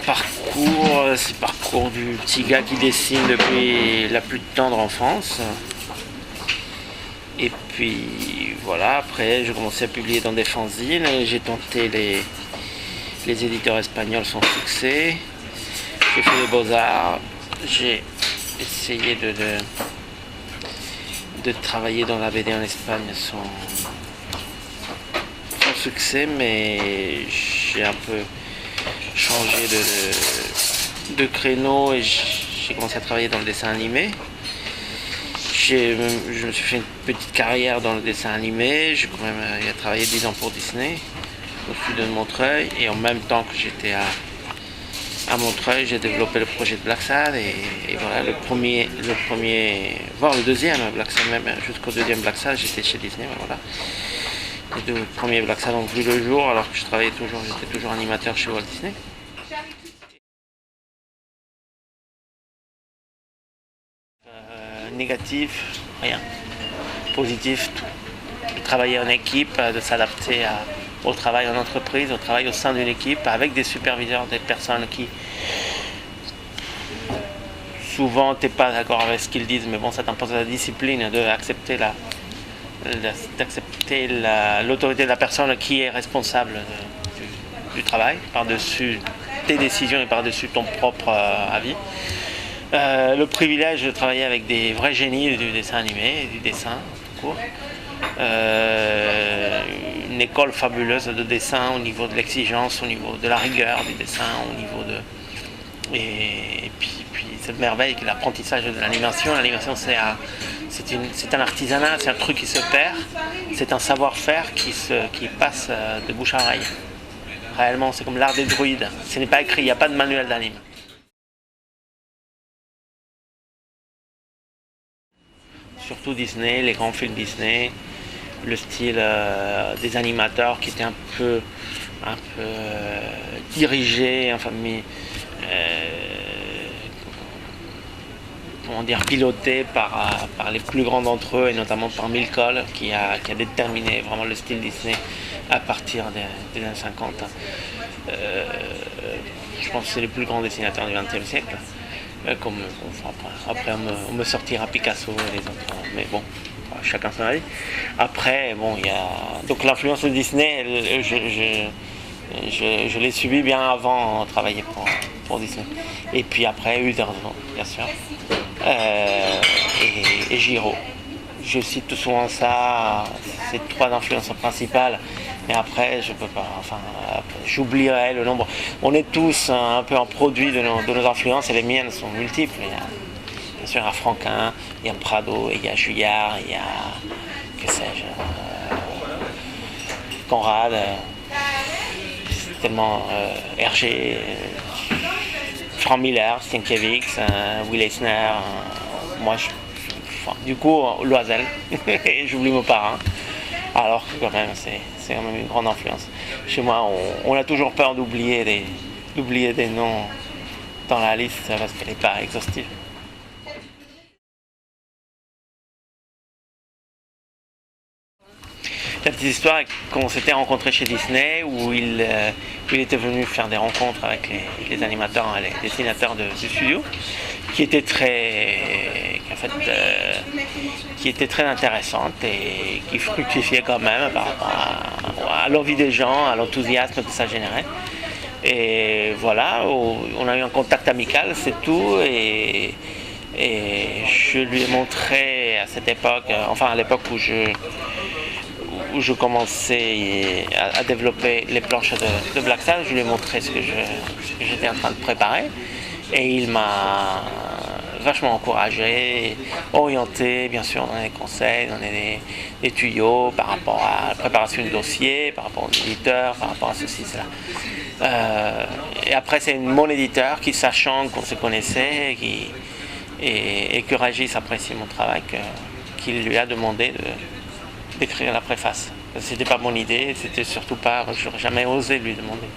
parcours, c'est le parcours du petit gars qui dessine depuis la plus tendre enfance. Et puis voilà, après j'ai commencé à publier dans des fanzines, j'ai tenté les éditeurs espagnols sans succès, j'ai fait les beaux-arts, j'ai essayé de travailler dans la BD en Espagne sans succès, mais j'ai un peu changé de créneau et j'ai commencé à travailler dans le dessin animé. Je me suis fait une petite carrière dans le dessin animé, j'ai quand même travaillé 10 ans pour Disney, au sud de Montreuil, et en même temps que j'étais à Montreuil, j'ai développé le projet de Black Sad, et voilà, le premier, voire le deuxième Black Sad, même jusqu'au deuxième Black Sad, j'étais chez Disney, voilà. Les deux premiers Black Sad ont vu le jour, alors que j'étais toujours animateur chez Walt Disney. Négatif, rien. Positif, tout. De travailler en équipe, de s'adapter au travail en entreprise, au travail au sein d'une équipe, avec des superviseurs, des personnes qui souvent t'es pas d'accord avec ce qu'ils disent, mais bon, ça t'impose la discipline d'accepter l'autorité de la personne qui est responsable du travail, par-dessus tes décisions et par-dessus ton propre avis. Le privilège de travailler avec des vrais génies du dessin animé, du dessin tout court. Une école fabuleuse de dessin au niveau de l'exigence, au niveau de la rigueur du dessin, au niveau de... Et puis cette merveille qui est l'apprentissage de l'animation. L'animation c'est un artisanat, c'est un truc qui se perd, c'est un savoir-faire qui passe de bouche à oreille. Réellement, c'est comme l'art des druides. Ce n'est pas écrit, il n'y a pas de manuel d'anime. Surtout Disney, les grands films Disney, le style des animateurs qui était un peu dirigé, enfin piloté par les plus grands d'entre eux, et notamment par Milcol qui a déterminé vraiment le style Disney à partir des années 50. Je pense que c'est les plus grands dessinateurs du XXe siècle. Après on me sortira Picasso et les autres, mais bon, chacun son avis. Après, bon, il y a donc l'influence de Disney, je l'ai subie bien avant de travailler pour Disney. Et puis après, Uderzo, bien sûr, et Giraud. Je cite souvent ça, ces trois influences principales. Mais après, je peux pas, j'oublierai le nombre. On est tous un peu un produit de nos influences, et les miennes sont multiples. Il y a, bien sûr, il y a Franquin, il y a Prado, il y a Juillard, il y a, que sais-je, Conrad, tellement Hergé, Frank Miller, Sienkiewicz, Will Eisner, moi, du coup, Loisel, et j'oublie mon parrain. Alors que quand même, c'est quand même une grande influence. Chez moi, on a toujours peur d'oublier des noms dans la liste parce qu'elle n'est pas exhaustive. La petite histoire, quand on s'était rencontrés chez Disney, où il était venu faire des rencontres avec les animateurs et les dessinateurs du studio, qui était très intéressante et qui fructifiait quand même par rapport à l'envie des gens, à l'enthousiasme que ça générait. Et voilà, on a eu un contact amical, c'est tout. Et je lui ai montré à cette époque, à l'époque où je commençais à développer les planches de Black Sad, je lui ai montré ce que j'étais en train de préparer. Et il m'a vachement encouragé, orienté, bien sûr, dans des conseils, dans des tuyaux par rapport à la préparation du dossier, par rapport aux éditeurs, par rapport à ceci, cela. Et après, c'est mon éditeur qui, sachant qu'on se connaissait et que Régis apprécie mon travail, qui lui a demandé d'écrire la préface. C'était pas mon idée, c'était surtout pas, j'aurais jamais osé lui demander.